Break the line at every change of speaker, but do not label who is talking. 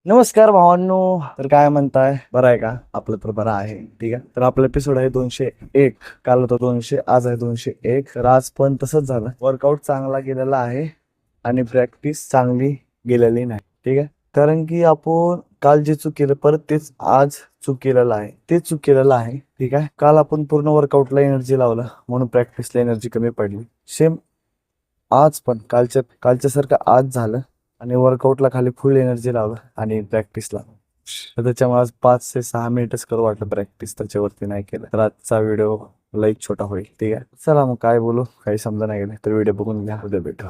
नमस्कार भावांनो. तर काय म्हणताय, बरं आहे का? आपलं तर बरं आहे. ठीक आहे. तर आपला एपिसोड आहे 201. काल होता 200, आज आहे 201. तर आज पण तसंच झालं. वर्कआउट चांगला गेलेला आहे आणि प्रॅक्टिस चांगली गेलेली नाही. ठीक आहे. कारण की आपण काल जे चूक केलं परत तेच आज चूक केलेलं आहे. ते चूक केलेलं आहे. ठीक आहे. काल आपण पूर्ण वर्कआउटला एनर्जी लावलं म्हणून प्रॅक्टिसला एनर्जी कमी पडली. सेम आज पण कालच्या कालच्या सारखं आज झालं आणि वर्कआउटला खाली फुल एनर्जी लावलं आणि प्रॅक्टिसला तर त्याच्यामुळे आज 5 ते 6 मिनिटच करू वाटलं प्रॅक्टिस, त्याच्यावरती नाही केलं. तर आजचा व्हिडिओ लाईक छोटा होईल. ठीक आहे. चला मग काय बोलू, काही समजा नाही गेलं तर व्हिडिओ बघून घ्या. उद्या भेटू.